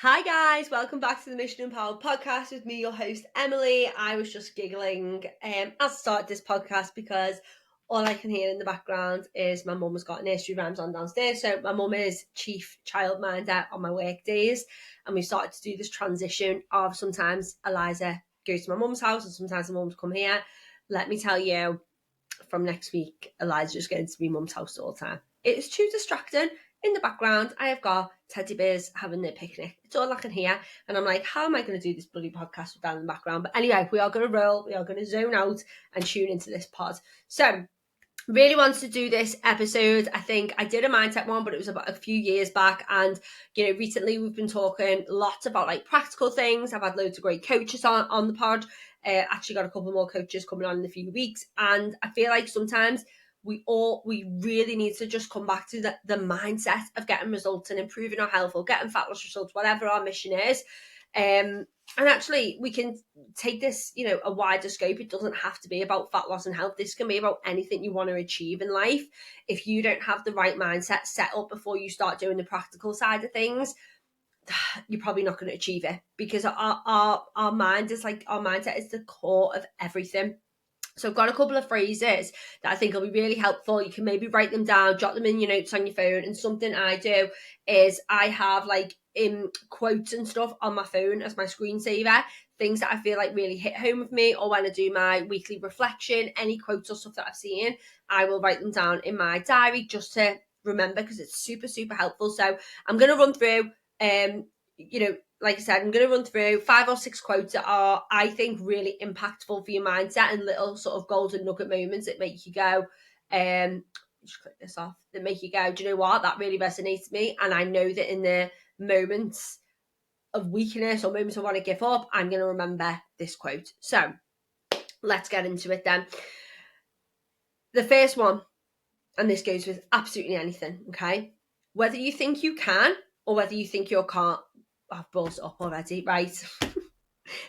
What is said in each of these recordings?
Hi guys, welcome back to the Mission Empowered podcast with me, your host Emily. I was just giggling as I started this podcast because all I can hear in the background is my mum has got nursery rhymes on downstairs. So my mum is chief childminder on my work days, and we started to do this transition of sometimes Eliza goes to my mum's house and sometimes the mums come here. Let me tell you, from next week, Eliza's going to be mum's house all the time. It is too distracting. In the background, I have got teddy bears having their picnic. It's all I can hear. And I'm like, how am I going to do this bloody podcast with that in the background? But anyway, we are going to roll. We are going to zone out and tune into this pod. So, really wanted to do this episode. I think I did a mindset one, but it was about a few years back. And, recently we've been talking lots about like practical things. I've had loads of great coaches on the pod. Actually got a couple more coaches coming on in a few weeks. And I feel like sometimes we really need to just come back to the mindset of getting results and improving our health or getting fat loss results, whatever our mission is. And actually, we can take this, a wider scope. It doesn't have to be about fat loss and health. This can be about anything you want to achieve in life. If you don't have the right mindset set up before you start doing the practical side of things, you're probably not going to achieve it, because our mind is like, our mindset is the core of everything. So I've got a couple of phrases that I think will be really helpful. You can maybe write them down, jot them in your notes on your phone. And something I do is I have like quotes and stuff on my phone as my screensaver, things that I feel like really hit home with me, or when I do my weekly reflection, any quotes or stuff that I've seen, I will write them down in my diary just to remember, because it's super, super helpful. So I'm going to run through, like I said, I'm going to run through 5 or 6 quotes that are, I think, really impactful for your mindset, and little sort of golden nugget moments that make you go, just click this off, that make you go, do you know what? That really resonates with me. And I know that in the moments of weakness or moments I want to give up, I'm going to remember this quote. So let's get into it then. The first one, and this goes with absolutely anything, okay? Whether you think you can or whether you think you can't. I've brought it up already, right? This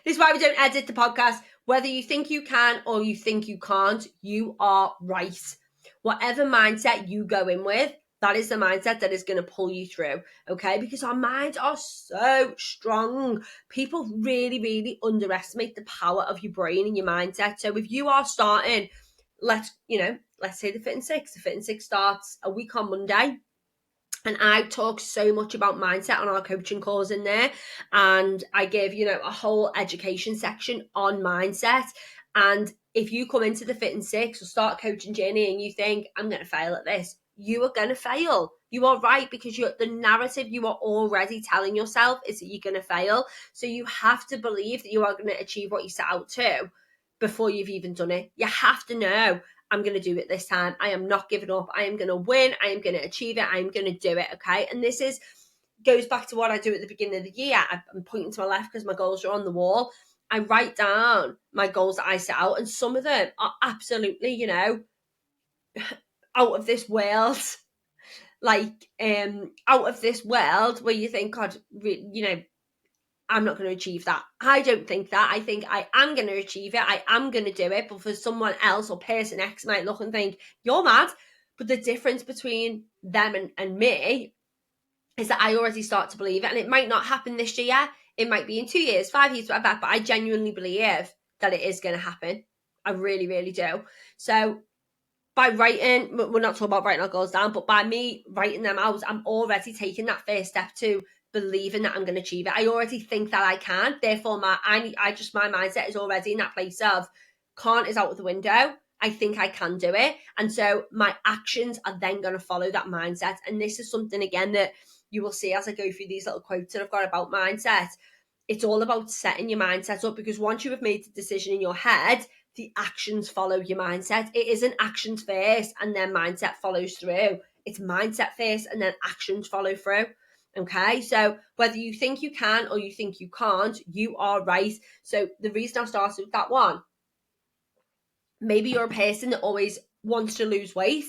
is why we don't edit the podcast. Whether you think you can or you think you can't, you are right. Whatever mindset you go in with, that is the mindset that is going to pull you through, okay? Because our minds are so strong. People really, really underestimate the power of your brain and your mindset. So if you are starting, let's say the Fit and Six. The Fit and Six starts a week on Monday. And I talk so much about mindset on our coaching calls in there. And I give, a whole education section on mindset. And if you come into the Fit and Six or start a coaching journey and you think, I'm going to fail at this, you are going to fail. You are right, because the narrative you are already telling yourself is that you're going to fail. So you have to believe that you are going to achieve what you set out to before you've even done it. You have to know, I'm going to do it this time. I am not giving up. I am going to win. I am going to achieve it. I am going to do it. Okay. And this goes back to what I do at the beginning of the year. I'm pointing to my left because my goals are on the wall. I write down my goals that I set out, and some of them are absolutely, out of this world. Like, out of this world, where you think, God, I'm not going to achieve that. I don't think that. I think I am going to achieve it. I am going to do it. But for someone else or person X might look and think, you're mad. But the difference between them and me is that I already start to believe it. And it might not happen this year. It might be in 2 years, 5 years, whatever. But I genuinely believe that it is going to happen. I really, really do. So by writing, we're not talking about writing our goals down, but by me writing them out, I'm already taking that first step to believing that I'm going to achieve it. I already think that I can. Therefore, my mindset is already in that place of can't is out of the window. I think I can do it. And so my actions are then going to follow that mindset. And this is something, again, that you will see as I go through these little quotes that I've got about mindset. It's all about setting your mindset up, because once you have made the decision in your head, the actions follow your mindset. It isn't actions first and then mindset follows through. It's mindset first and then actions follow through. Okay, so whether you think you can or you think you can't, you are right. So the reason I started with that one, maybe you're a person that always wants to lose weight,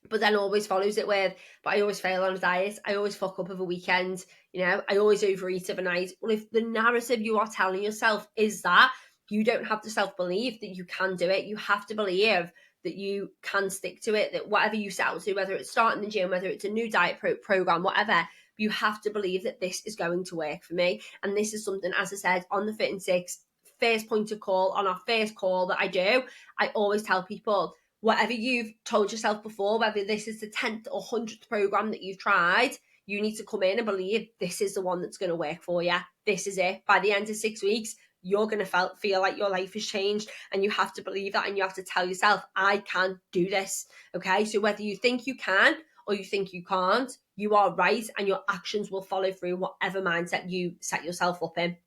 but then always follows it with, but I always fail on a diet. I always fuck up of a weekend. I always overeat overnight. Well, if the narrative you are telling yourself is that, you don't have the self-belief that you can do it. You have to believe that you can stick to it, that whatever you set out to, whether it's starting the gym, whether it's a new diet program, whatever, You have to believe that this is going to work for me. And this is something, as I said, on the Fit in 6, first point of call, on our first call that I do, I always tell people, whatever you've told yourself before, whether this is the 10th or 100th program that you've tried, you need to come in and believe this is the one that's going to work for you. This is it. By the end of 6 weeks, you're going to feel like your life has changed, and you have to believe that, and you have to tell yourself, I can do this. Okay, so whether you think you can or you think you can't, you are right, and your actions will follow through whatever mindset you set yourself up in.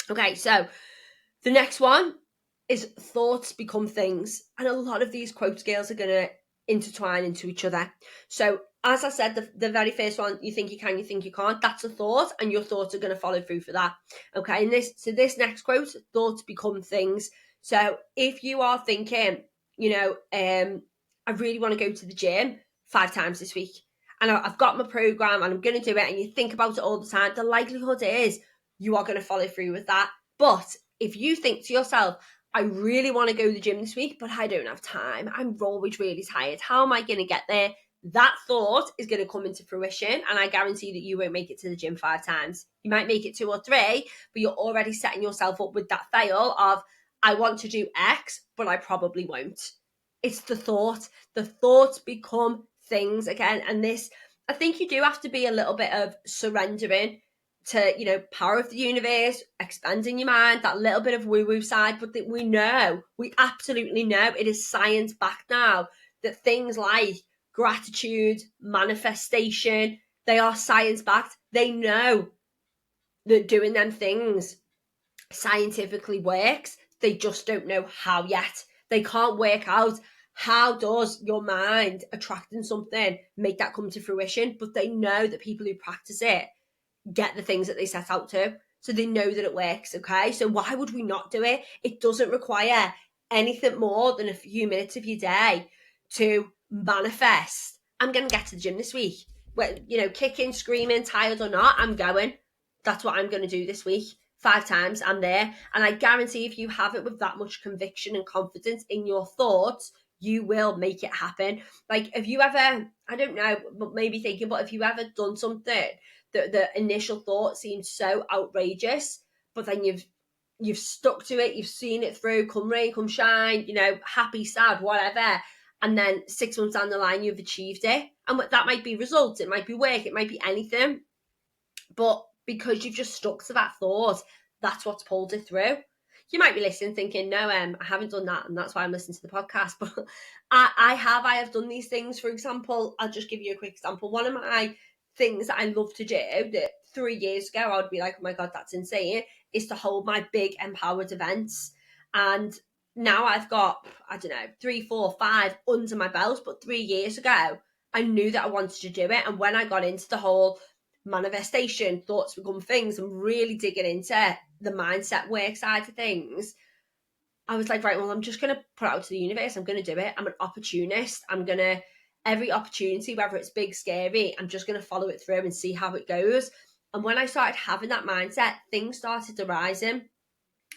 Okay, so the next one is thoughts become things, and a lot of these quote scales are going to intertwine into each other. So as I said, the very first one, you think you can, you think you can't, that's a thought, and your thoughts are going to follow through for that. Okay, and this next quote, thoughts become things. So if you are thinking, I really want to go to the gym 5 times this week, and I've got my program and I'm going to do it, and you think about it all the time, the likelihood is you are going to follow through with that. But if you think to yourself, I really want to go to the gym this week, but I don't have time, I'm always really tired, how am I going to get there? That thought is going to come into fruition, and I guarantee that you won't make it to the gym 5 times. You might make it 2 or 3, but you're already setting yourself up with that fail of, I want to do X, but I probably won't. It's the thought. The thoughts become things again. And this, I think you do have to be a little bit of surrendering to, power of the universe, expanding your mind, that little bit of woo-woo side. But that we absolutely know, it is science backed now, that things like gratitude, manifestation, they are science backed. They know that doing them things scientifically works. They just don't know how yet. They can't work out, how does your mind attracting something make that come to fruition? But they know that people who practice it get the things that they set out to. So they know that it works, okay? So why would we not do it? It doesn't require anything more than a few minutes of your day to manifest. I'm going to get to the gym this week. Kicking, screaming, tired or not, I'm going. That's what I'm going to do this week. 5 times, I'm there. And I guarantee if you have it with that much conviction and confidence in your thoughts, you will make it happen. Like, have you ever, I don't know, but maybe thinking, but have you ever done something that the initial thought seemed so outrageous, but then you've stuck to it, you've seen it through, come rain, come shine, happy, sad, whatever, and then 6 months down the line, you've achieved it. And that might be results, it might be work, it might be anything, but because you've just stuck to that thought, that's what's pulled it through. You might be listening thinking, no, I haven't done that, and that's why I'm listening to the podcast. But I have done these things. For example, I'll just give you a quick example. One of my things that I love to do, that 3 years ago I would be like, oh my God, that's insane, is to hold my big empowered events. And now I've got, 3, 4, 5 under my belt, but 3 years ago, I knew that I wanted to do it. And when I got into the whole manifestation, thoughts become things, and really digging into the mindset work side of things, I was like, right, well, I'm just going to put it out to the universe. I'm going to do it. I'm an opportunist. Every opportunity, whether it's big, scary, I'm just going to follow it through and see how it goes. And when I started having that mindset, things started arising.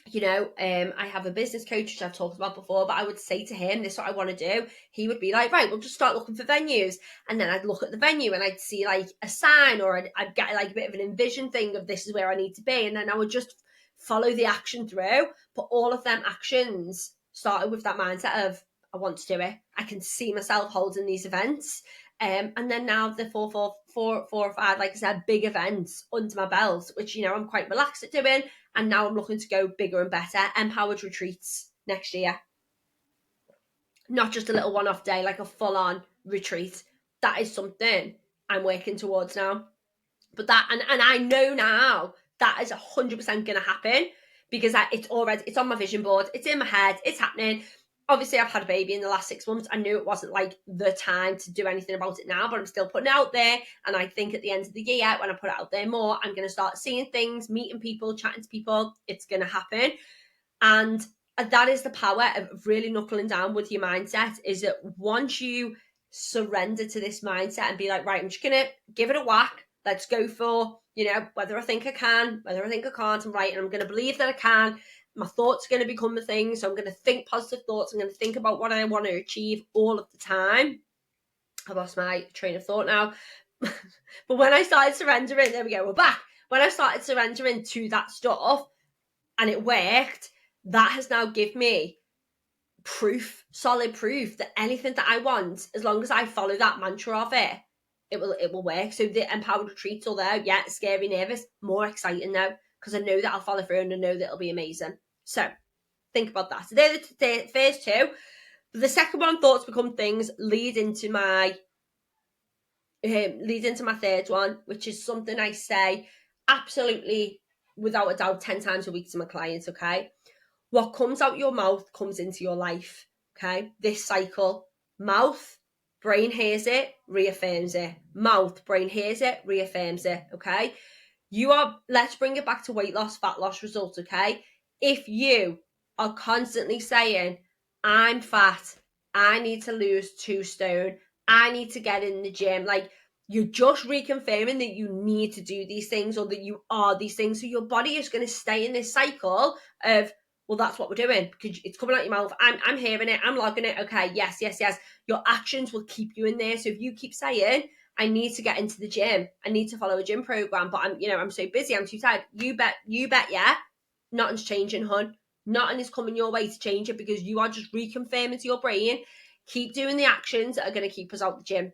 I have a business coach, which I've talked about before, but I would say to him, this is what I want to do. He would be like, right, we'll just start looking for venues. And then I'd look at the venue and I'd see like a sign, or I'd get like a bit of an envision thing of, this is where I need to be. And then I would just follow the action through. But all of them actions started with that mindset of, I want to do it. I can see myself holding these events. And then now the four or five, like I said, big events under my belt, which, I'm quite relaxed at doing. And now I'm looking to go bigger and better. Empowered retreats next year. Not just a little one-off day, like a full-on retreat. That is something I'm working towards now. But that, and I know now that is 100% going to happen, because it's on my vision board. It's in my head. It's happening. Obviously, I've had a baby in the last 6 months. I knew it wasn't like the time to do anything about it now, but I'm still putting it out there. And I think at the end of the year, when I put it out there more, I'm going to start seeing things, meeting people, chatting to people. It's going to happen. And that is the power of really knuckling down with your mindset, is that once you surrender to this mindset and be like, right, I'm just going to give it a whack. Let's go for, whether I think I can, whether I think I can't, I'm right. And I'm going to believe that I can. My thoughts are going to become the thing. So I'm going to think positive thoughts. I'm going to think about what I want to achieve all of the time. I've lost my train of thought now. But when I started surrendering, there we go, we're back. When I started surrendering to that stuff and it worked, that has now given me proof, solid proof that anything that I want, as long as I follow that mantra of it, it will work. So the empowered retreats are there, yeah, scary, nervous, more exciting now, because I know that I'll follow through and I know that it'll be amazing. So think about that. So they're the first two. The second one, thoughts become things, lead into my third one, which is something I say absolutely without a doubt 10 times a week to my clients. Okay, what comes out your mouth comes into your life. Okay, this cycle: mouth, brain hears it, reaffirms it. Mouth, brain hears it, reaffirms it. Okay, let's bring it back to weight loss, fat loss results. Okay, if you are constantly saying, I'm fat, I need to lose 2 stone, I need to get in the gym, like, you're just reconfirming that you need to do these things, or that you are these things. So your body is going to stay in this cycle of, well, that's what we're doing, because it's coming out your mouth. I'm hearing it, I'm logging it. Okay, yes. Your actions will keep you in there. So if you keep saying, I need to get into the gym, I need to follow a gym program, but I'm so busy, I'm too tired. You bet, yeah, nothing's changing, hun. Nothing is coming your way to change it, because you are just reconfirming to your brain, keep doing the actions that are going to keep us out the gym.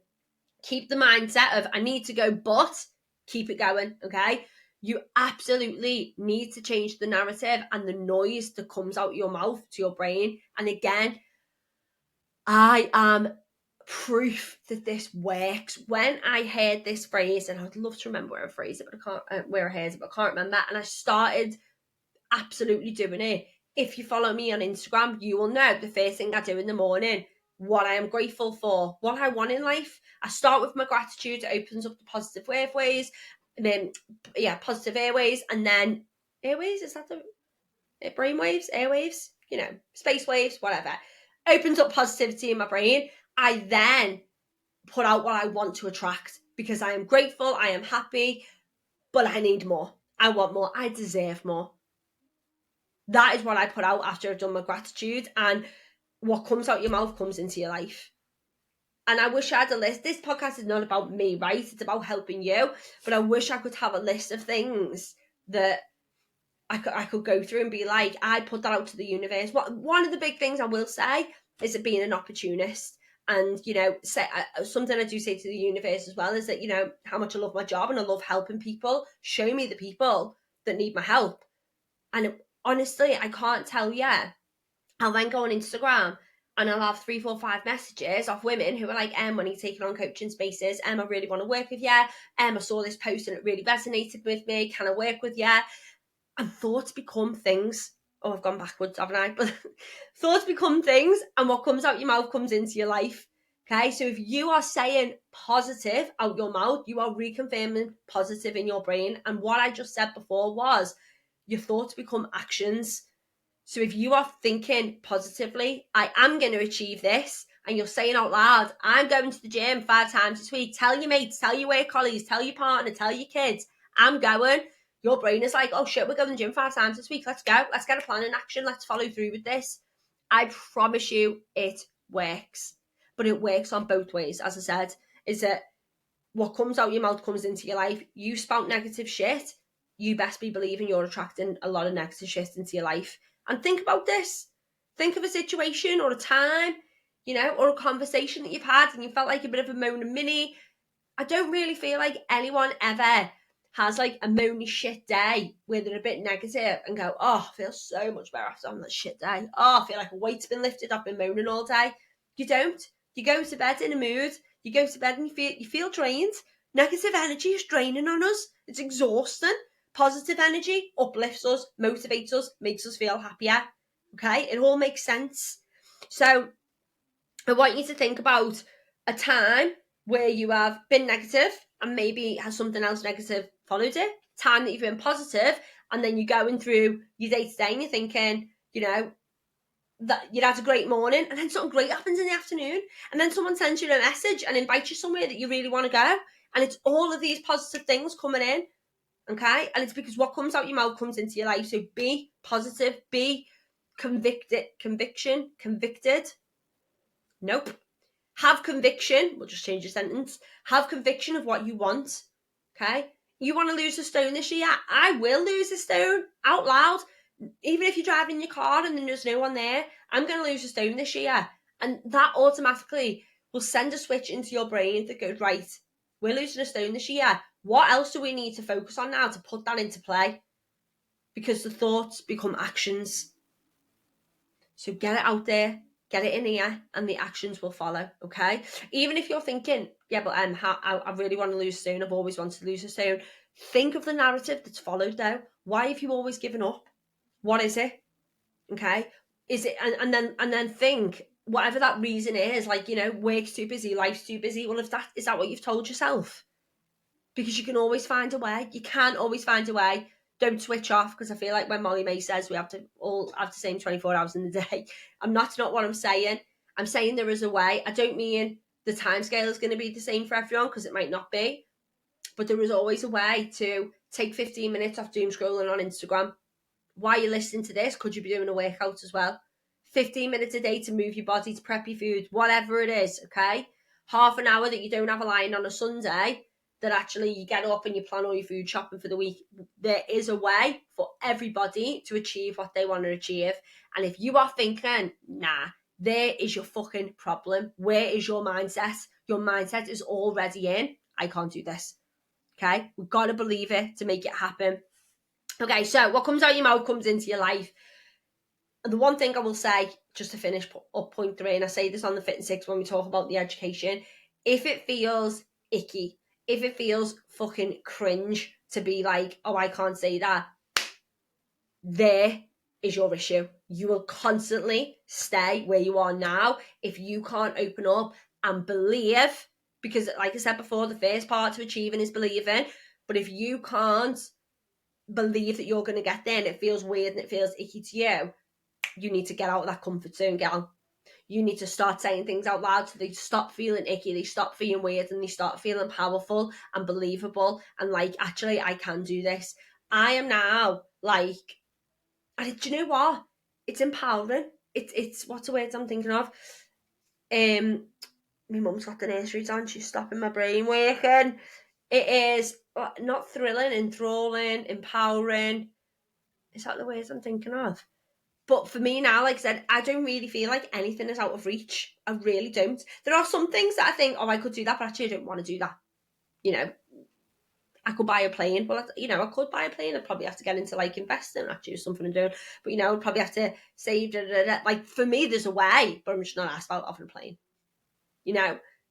Keep the mindset of, I need to go, but keep it going. Okay, you absolutely need to change the narrative and the noise that comes out your mouth to your brain. And again, I am proof that this works. When I heard this phrase, and I'd love to remember where I phrased it, but I can't, where I heard it, but I can't remember. And I started absolutely doing it. If you follow me on Instagram, you will know the first thing I do in the morning, what I am grateful for, what I want in life. I start with my gratitude. It opens up the positive waveways, and then positive airways, and then airways, is that the brainwaves, airwaves, space waves, whatever. Opens up positivity in my brain. I then put out what I want to attract, because I am grateful, I am happy, but I need more. I want more. I deserve more. That is what I put out after I've done my gratitude, and what comes out your mouth comes into your life. And I wish I had a list. This podcast is not about me, right? It's about helping you. But I wish I could have a list of things that I could go through and be like, I put that out to the universe. One of the big things I will say is it being an opportunist. And, something I do say to the universe as well is that, how much I love my job and I love helping people. Show me the people that need my help. And honestly, I can't tell you. I'll then go on Instagram and I'll have 3, 4, 5 messages of women who are like, when are you taking on coaching spaces? I really want to work with you. I saw this post and it really resonated with me. Can I work with you? And thoughts become things. Oh, I've gone backwards, haven't I? But thoughts become things, and what comes out your mouth comes into your life. Okay, so if you are saying positive out your mouth, you are reconfirming positive in your brain. And what I just said before was, your thoughts become actions. So if you are thinking positively, I am going to achieve this, and you're saying out loud, I'm going to the gym 5 times this week, tell your mates, tell your work colleagues, tell your partner, tell your kids, I'm going. Your brain is like, oh shit, we're going to the gym 5 times this week. Let's go. Let's get a plan in action. Let's follow through with this. I promise you it works. But it works on both ways. As I said, is that what comes out your mouth comes into your life. You spout negative shit, you best be believing you're attracting a lot of negative shit into your life. And think about this. Think of a situation or a time, or a conversation that you've had and you felt like a bit of a moan and mini. I don't really feel like anyone ever has like a moany shit day where they're a bit negative and go, oh, I feel so much better after having that shit day. Oh, I feel like a weight's been lifted. I've been moaning all day. You don't. You go to bed in a mood. You go to bed and you feel drained. Negative energy is draining on us. It's exhausting. Positive energy uplifts us, motivates us, makes us feel happier. Okay? It all makes sense. So I want you to think about a time where you have been negative and maybe has something else negative followed it. Time that you've been positive, and then you're going through your day to day and you're thinking, that you'd had a great morning, and then something great happens in the afternoon, and then someone sends you a message and invites you somewhere that you really want to go, and it's all of these positive things coming in. Okay, and it's because what comes out your mouth comes into your life. So be positive, be convicted. Nope. Have conviction. We'll just change the sentence. Have conviction of what you want. Okay? You want to lose a stone this year? I will lose a stone out loud. Even if you're driving your car and there's no one there, I'm going to lose a stone this year. And that automatically will send a switch into your brain that goes, right, we're losing a stone this year. What else do we need to focus on now to put that into play? Because the thoughts become actions. So get it out there, get it in here, and the actions will follow, okay? Even if you're thinking, yeah, but I really want to lose a stone, I've always wanted to lose a stone. Think of the narrative that's followed though. Why have you always given up? What is it? Okay? Is it, and then think, whatever that reason is, like, work's too busy, life's too busy. Well, if is that what you've told yourself? Because you can always find a way. You can always find a way. Don't switch off, because I feel like when Molly May says we have to all have the same 24 hours in the day, that's not what I'm saying. I'm saying there is a way. I don't mean the timescale is going to be the same for everyone, because it might not be. But there is always a way to take 15 minutes off doom scrolling on Instagram. While you're listening to this, could you be doing a workout as well? 15 minutes a day to move your body, to prep your food, whatever it is, okay? Half an hour that you don't have a line on a Sunday, that actually you get up and you plan all your food shopping for the week. There is a way for everybody to achieve what they want to achieve. And if you are thinking, nah, there is your fucking problem. Where is your mindset? Your mindset is already in, I can't do this. Okay? We've got to believe it to make it happen. Okay, so what comes out your mouth comes into your life. And the one thing I will say, just to finish up point 3, and I say this on the Fit and Six when we talk about the education, if it feels icky, if it feels fucking cringe to be like, oh, I can't say that, there is your issue. You will constantly stay where you are now if you can't open up and believe, because like I said before, the first part to achieving is believing. But if you can't believe that you're going to get there and it feels weird and it feels icky to you, you need to get out of that comfort zone, girl. You need to start saying things out loud so they stop feeling icky, they stop feeling weird, and they start feeling powerful and believable and like, actually, I can do this. I am now like, and do you know what? It's empowering. It's what's the words I'm thinking of? My mum's got the nurseries on, she's stopping my brain working. It is not thrilling, enthralling, empowering. Is that the words I'm thinking of? But for me now, like I said, I don't really feel like anything is out of reach. I really don't. There are some things that I think, oh, I could do that, but actually I don't want to do that. I could buy a plane. Well, I could buy a plane. I'd probably have to get into like investing, actually, or something I'm doing. But, I'd probably have to save. Like, for me, there's a way, but I'm just not asked about off a plane.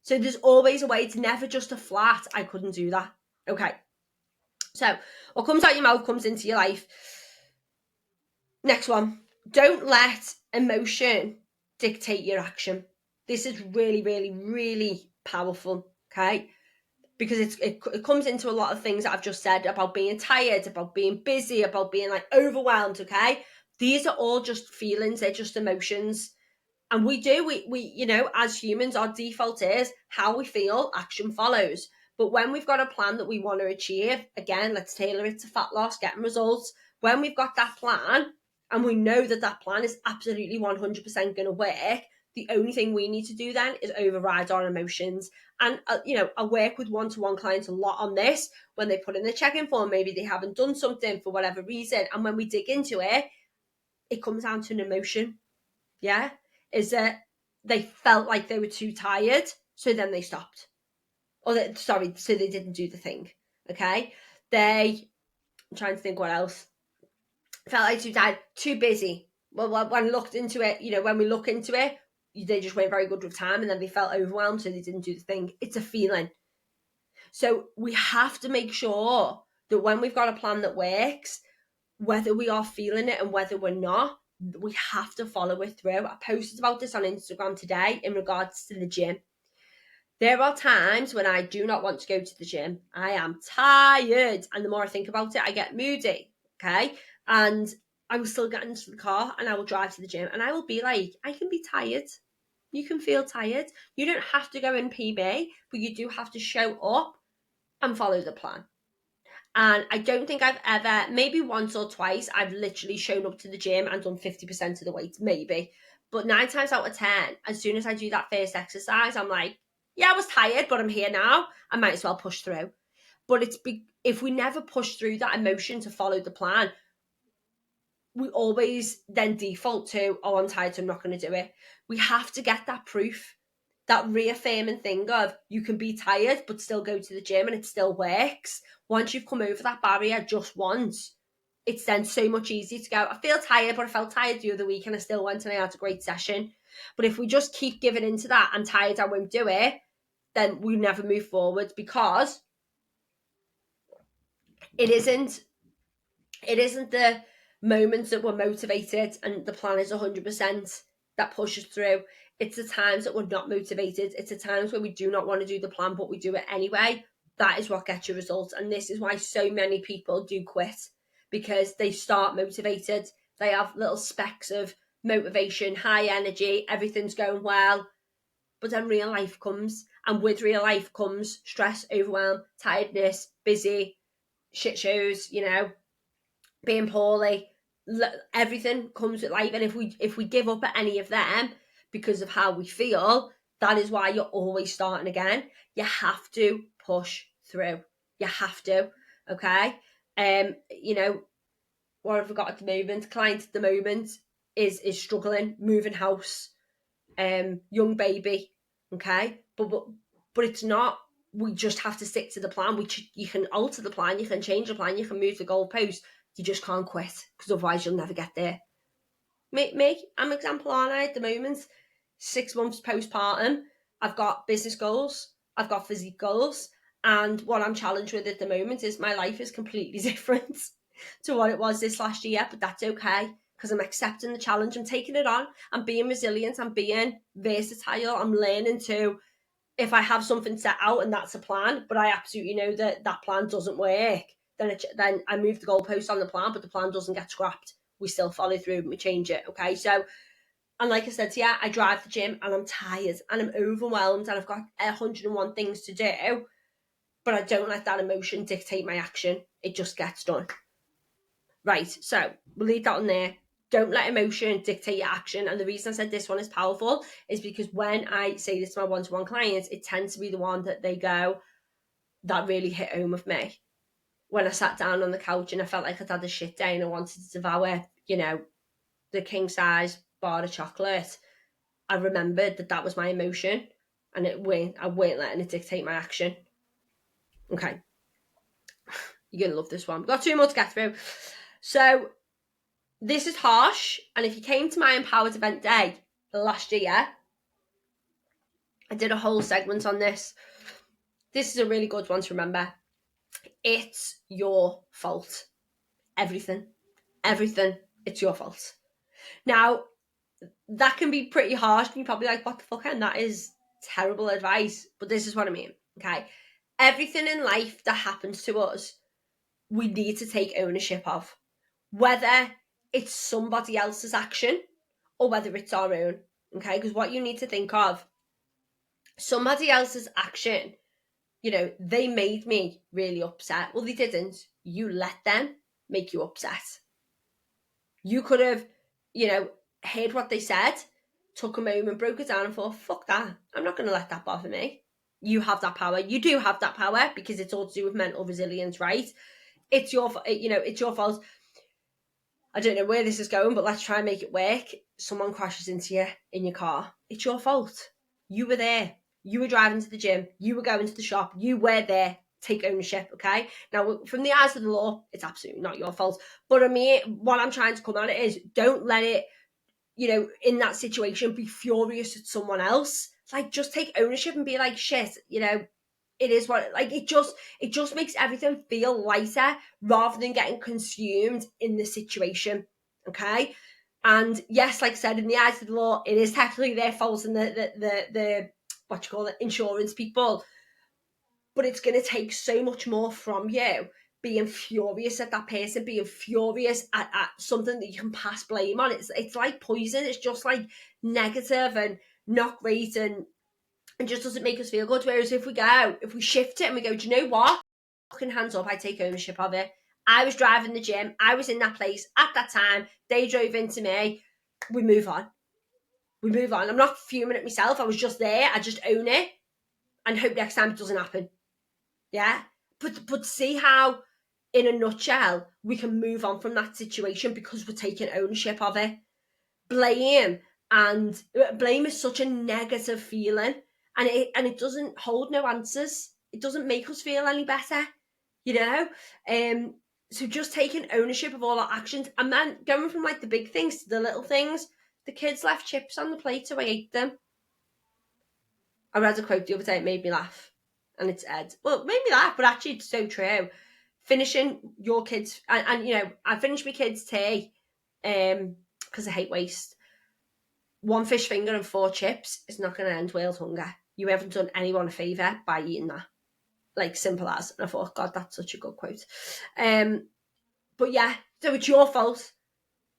So there's always a way. It's never just a flat. I couldn't do that. Okay. So what comes out your mouth comes into your life. Next one. Don't let emotion dictate your action. This is really, really, really powerful, okay? Because it comes into a lot of things that I've just said about being tired, about being busy, about being like overwhelmed, okay? These are all just feelings, they're just emotions. And we as humans, our default is how we feel, action follows. But when we've got a plan that we want to achieve, again, let's tailor it to fat loss, getting results. When we've got that plan, and we know that that plan is absolutely 100% going to work, the only thing we need to do then is override our emotions. And, I work with one-to-one clients a lot on this. When they put in the check-in form, maybe they haven't done something for whatever reason. And when we dig into it, it comes down to an emotion. Yeah? Is that they felt like they were too tired, so then they stopped. So they didn't do the thing. Okay? I'm trying to think what else. Felt like too tired, too busy. Well, when we look into it, they just weren't very good with time, and then they felt overwhelmed, so they didn't do the thing. It's a feeling. So we have to make sure that when we've got a plan that works, whether we are feeling it and whether we're not, we have to follow it through. I posted about this on Instagram today in regards to the gym. There are times when I do not want to go to the gym. I am tired. And the more I think about it, I get moody. Okay. And I will still get into the car and I will drive to the gym. And I will be like, I can be tired. You can feel tired. You don't have to go in PB, but you do have to show up and follow the plan. And I don't think I've ever, maybe once or twice, I've literally shown up to the gym and done 50% of the weight, maybe. But 9 times out of 10, as soon as I do that first exercise, I'm like, yeah, I was tired, but I'm here now. I might as well push through. But if we never push through that emotion to follow the plan, we always then default to, oh, I'm tired, so I'm not going to do it. We have to get that proof, that reaffirming thing of you can be tired but still go to the gym and it still works. Once you've come over that barrier just once, it's then so much easier to go, I feel tired, but I felt tired the other week and I still went and I had a great session. But if we just keep giving into that, I'm tired, I won't do it, then we never move forward, because it isn't the moments that we're motivated and the plan is 100% that pushes through. It's the times that we're not motivated. It's the times where we do not want to do the plan, but we do it anyway. That is what gets you results. And this is why so many people do quit, because they start motivated. They have little specks of motivation, high energy, everything's going well. But then real life comes. And with real life comes stress, overwhelm, tiredness, busy, shit shows, being poorly. Everything comes with life. And if we give up at any of them because of how we feel, that is why you're always starting again. You have to push through. You have to. Okay. What have we got at the moment? Client at the moment is struggling, moving house, young baby. Okay. But it's not, we just have to stick to the plan. You can alter the plan, you can change the plan, you can move the goalpost. You just can't quit, because otherwise you'll never get there. Me, I'm an example, aren't I, at the moment? 6 months postpartum. I've got business goals, I've got physique goals, and what I'm challenged with at the moment is my life is completely different to what it was this last year, but that's okay, because I'm accepting the challenge, I'm taking it on, I'm being resilient, I'm being versatile, I'm learning to, if I have something set out and that's a plan, but I absolutely know that that plan doesn't work, then I move the goalpost on the plan, but the plan doesn't get scrapped. We still follow through and we change it. Okay. So, and like I said, yeah, I drive the gym and I'm tired and I'm overwhelmed and I've got 101 things to do, but I don't let that emotion dictate my action. It just gets done. Right. So we'll leave that on there. Don't let emotion dictate your action. And the reason I said this one is powerful is because when I say this to my one-to-one clients, it tends to be the one that they go, that really hit home with me. When I sat down on the couch and I felt like I'd had a shit day and I wanted to devour, the king size bar of chocolate, I remembered that was my emotion, and I weren't letting it dictate my action. Okay. You're going to love this one. We've got 2 more to get through. So this is harsh. And if you came to my Empowered event day last year, I did a whole segment on this. This is a really good one to remember. It's your fault. Everything. It's your fault. Now, that can be pretty harsh. And you're probably like, what the fuck? And that is terrible advice. But this is what I mean. Okay. Everything in life that happens to us, we need to take ownership of. Whether it's somebody else's action or whether it's our own. Okay. Because what you need to think of, somebody else's action, they made me really upset. Well, they didn't. You let them make you upset. You could have, heard what they said, took a moment, broke it down and thought, fuck that. I'm not going to let that bother me. You have that power. You do have that power, because it's all to do with mental resilience, right? It's your fault. I don't know where this is going, but let's try and make it work. Someone crashes into you in your car. It's your fault. You were there. You were driving to the gym. You were going to the shop. You were there. Take ownership, okay? Now, from the eyes of the law, it's absolutely not your fault. But I mean, what I'm trying to come at it is, don't let it, in that situation, be furious at someone else. Like, just take ownership and be like, shit, it is what, like, it just makes everything feel lighter rather than getting consumed in the situation, okay? And yes, like I said, in the eyes of the law, it is technically their fault and the what you call it, insurance people, but it's going to take so much more from you being furious at that person, being furious at something that you can pass blame on. It's like poison. It's just like negative and not great, and just doesn't make us feel good. Whereas if we shift it and we go, do you know what? Fucking hands up, I take ownership of it. I was driving the gym. I was in that place at that time. They drove into me. We move on. We move on. I'm not fuming at myself. I was just there. I just own it and hope next time it doesn't happen. Yeah. But see how, in a nutshell, we can move on from that situation because we're taking ownership of it. Blame is such a negative feeling, and it doesn't hold no answers. It doesn't make us feel any better, you know. So just taking ownership of all our actions, and then going from like the big things to the little things. The kids left chips on the plate, so I ate them. I read a quote the other day, it made me laugh, and it said, well, it made me laugh, but actually it's so true. Finishing your kids, and you know, I finished my kids' tea, because I hate waste. 1 fish finger and 4 chips is not going to end Wales' hunger. You haven't done anyone a favour by eating that. Like, simple as. And I thought, God, that's such a good quote. But yeah, so it's your fault.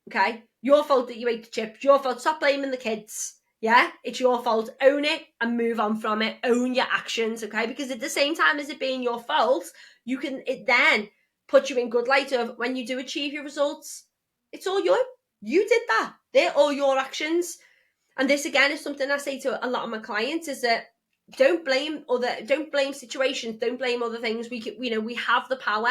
Okay? Your fault that you ate the chips. Your fault. Stop blaming the kids. Yeah? It's your fault. Own it and move on from it. Own your actions, okay? Because at the same time as it being your fault, it then put you in good light of when you do achieve your results. It's all you. You did that. They're all your actions. And this again is something I say to a lot of my clients, is that don't blame situations, don't blame other things. We have the power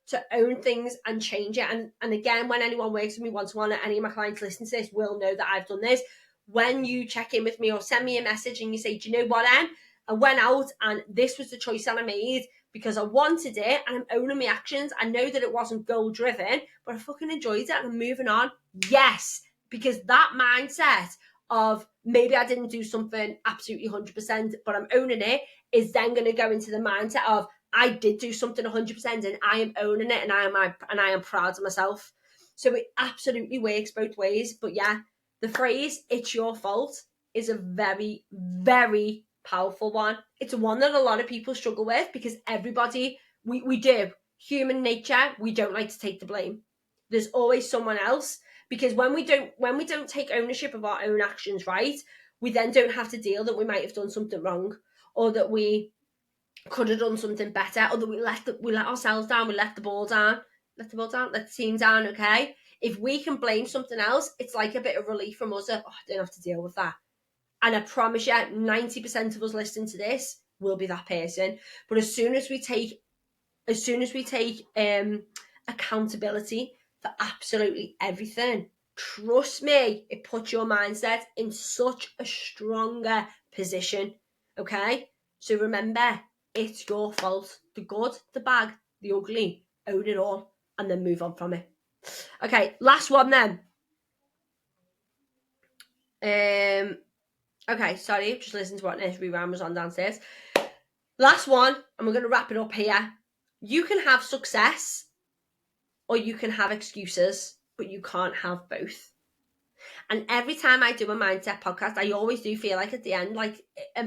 to own things and change it. And again, when anyone works with me one-to-one, or any of my clients listen to this will know that I've done this. When you check in with me or send me a message and you say, do you know what, Em? I went out and this was the choice that I made because I wanted it and I'm owning my actions. I know that it wasn't goal driven, but I fucking enjoyed it and I'm moving on. Yes, because that mindset of maybe I didn't do something absolutely 100%, but I'm owning it, is then going to go into the mindset of I did do something 100% and I am owning it and I am proud of myself. So it absolutely works both ways. But yeah, the phrase "it's your fault" is a very, very powerful one. It's one that a lot of people struggle with because everybody, we do. Human nature, we don't like to take the blame. There's always someone else. Because when we don't take ownership of our own actions, right, we then don't have to deal that we might have done something wrong, or that we could have done something better, or that we let ourselves down, we let the team down. Okay, if we can blame something else, it's like a bit of relief from us. I don't have to deal with that. And I promise you, 90% of us listening to this will be that person. But as soon as we take accountability for absolutely everything, trust me, it puts your mindset in such a stronger position. Okay? So remember, it's your fault. The good, the bad, the ugly, own it all and then move on from it. Okay, last one then. Okay, sorry, just listen to what nursery rhyme was on downstairs. Last one, and we're going to wrap it up here. You can have success or you can have excuses, but you can't have both. And every time I do a mindset podcast, I always do feel like at the end, like,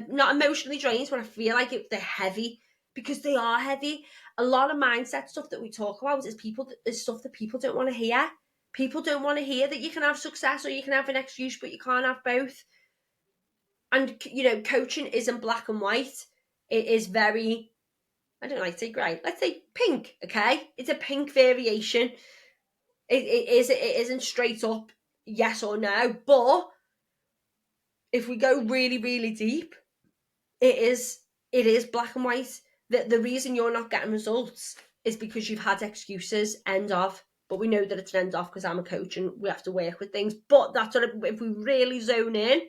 not emotionally drained, but I feel like they're heavy, because they are heavy. A lot of mindset stuff that we talk about is stuff that people don't want to hear. People don't want to hear that you can have success or you can have an excuse, but you can't have both. And, you know, coaching isn't black and white. It is very, I don't like to say grey, let's say pink, okay? It's a pink variation. It isn't straight up yes or no, but if we go really, really deep, it is black and white. The reason you're not getting results is because you've had excuses, end of. But we know that it's an end off because I'm a coach and we have to work with things. But that's what, if we really zone in,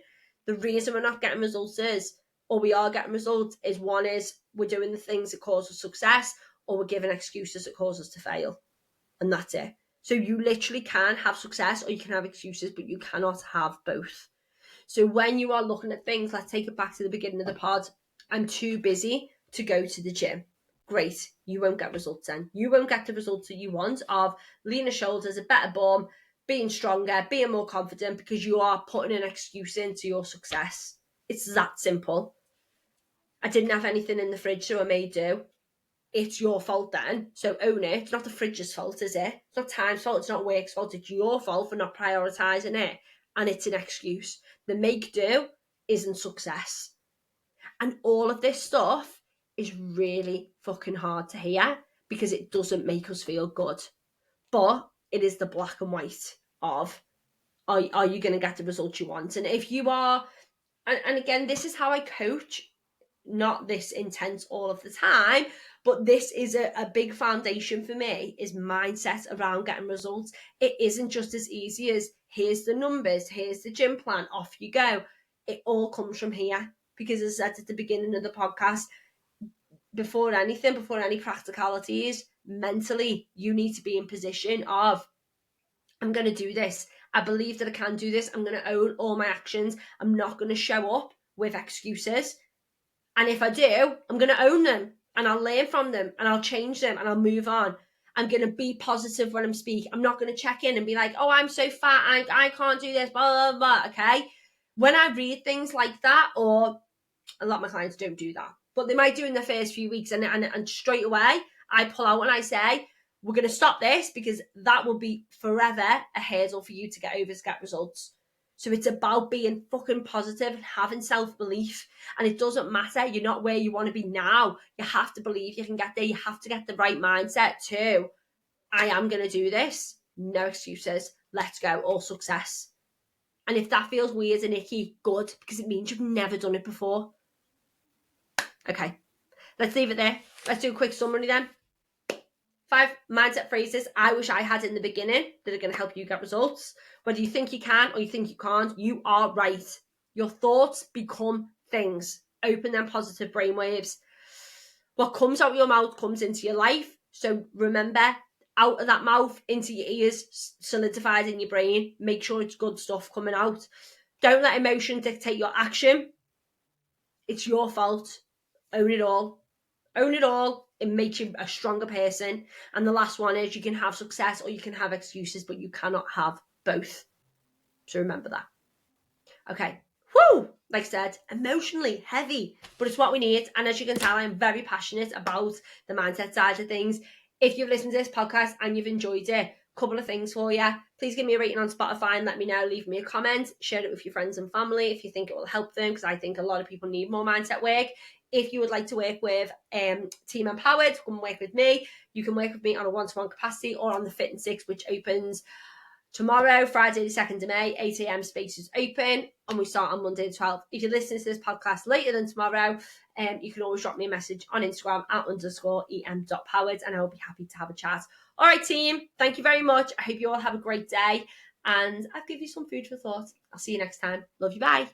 the reason we're not getting results is, or we are getting results, is one is we're doing the things that cause us success, or we're giving excuses that cause us to fail. And that's it. So you literally can have success or you can have excuses, but you cannot have both. So when you are looking at things, let's take it back to the beginning of the pod. I'm too busy to go to the gym. Great. You won't get results then. You won't get the results that you want of leaner shoulders, a better bum, being stronger, being more confident, because you are putting an excuse into your success. It's that simple. I didn't have anything in the fridge, so I made do. It's your fault then, so own it. It's not the fridge's fault, is it? It's not time's fault, it's not work's fault. It's your fault for not prioritising it, and it's an excuse. The make do isn't success. And all of this stuff is really fucking hard to hear because it doesn't make us feel good. But it is the black and white of are you going to get the results you want? And if you are, and again, this is how I coach, not this intense all of the time, but this is a big foundation for me, is mindset around getting results. It isn't just as easy as here's the numbers, here's the gym plan, off you go. It all comes from here, because as I said at the beginning of the podcast, before anything, before any practicalities, mentally, you need to be in position of, I'm going to do this. I believe that I can do this. I'm going to own all my actions. I'm not going to show up with excuses. And if I do, I'm going to own them, and I'll learn from them, and I'll change them, and I'll move on. I'm going to be positive when I'm speaking. I'm not going to check in and be like, oh, I'm so fat, I can't do this, blah, blah, blah, okay? When I read things like that, or a lot of my clients don't do that, but they might do in the first few weeks, and straight away, I pull out and I say, we're going to stop this, because that will be forever a hurdle for you to get over to get results. So it's about being fucking positive and having self-belief. And it doesn't matter. You're not where you want to be now. You have to believe you can get there. You have to get the right mindset too. I am going to do this. No excuses. Let's go. All success. And if that feels weird and icky, good, because it means you've never done it before. Okay, let's leave it there. Let's do a quick summary then. 5 mindset phrases I wish I had in the beginning that are going to help you get results. Whether you think you can or you think you can't, you are right. Your thoughts become things. Open them positive brainwaves. What comes out of your mouth comes into your life. So remember, out of that mouth, into your ears, solidified in your brain. Make sure it's good stuff coming out. Don't let emotion dictate your action. It's your fault. Own it all. Own it all. It makes you a stronger person. And the last one is, you can have success or you can have excuses, but you cannot have both. So remember that. Okay. Whoo! Like I said, emotionally heavy, but it's what we need. And as you can tell, I'm very passionate about the mindset side of things. If you've listened to this podcast and you've enjoyed it, couple of things for you. Please give me a rating on Spotify and let me know. Leave me a comment. Share it with your friends and family if you think it will help them, because I think a lot of people need more mindset work. If you would like to work with Team Empowered, come work with me. You can work with me on a one-to-one capacity or on the Fit and Six, which opens tomorrow, Friday the 2nd of May, 8 a.m. spaces open, and we start on Monday the 12th. If you're listening to this podcast later than tomorrow, you can always drop me a message on Instagram @_em.powered, and I'll be happy to have a chat. All right, team, thank you very much. I hope you all have a great day, and I'll give you some food for thought. I'll see you next time. Love you, bye.